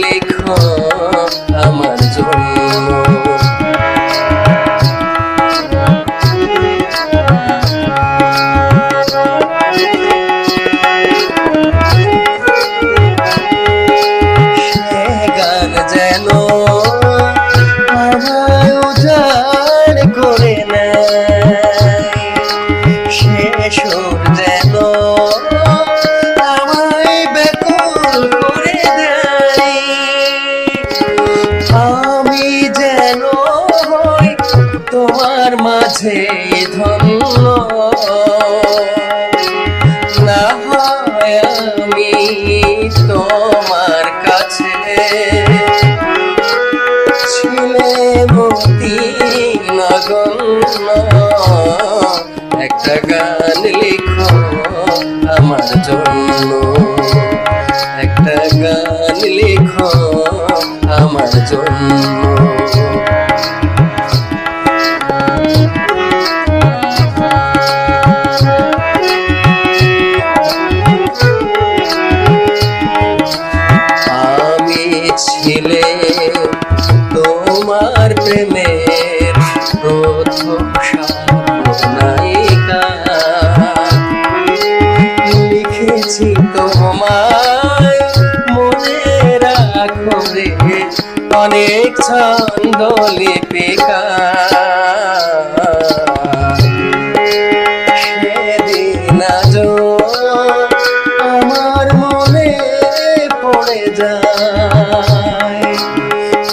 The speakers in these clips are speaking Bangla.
লেখো আমার জন্য। সে গান যেন আমায় উজাড় করে নেয়, সে সুর যেন আমায় ব্যাকুল করে দেয়। আমি যেন হই তোমার মাঝে ধন্য, না হয় আমি তোমার কাছে। ছিলে মতি নগণ্য, একটা গান লিখো আমার জন্য, একটা গান লিখো আমার জন্য। আমি ছিলে তোমার প্রেমের প্রথম নায়িকা, লিখেছি তোমায় মনে রাখো রে অনেক ছন্দ লিপিকা। সেদিন আজও আমার মনে পড়ে যায়,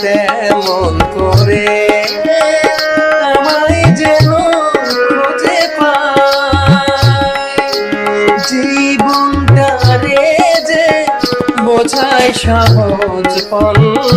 তেমন করে আমায় যেন খুঁজে পায়। জীবনটারে যে বোঝায় সহজ পণ্য,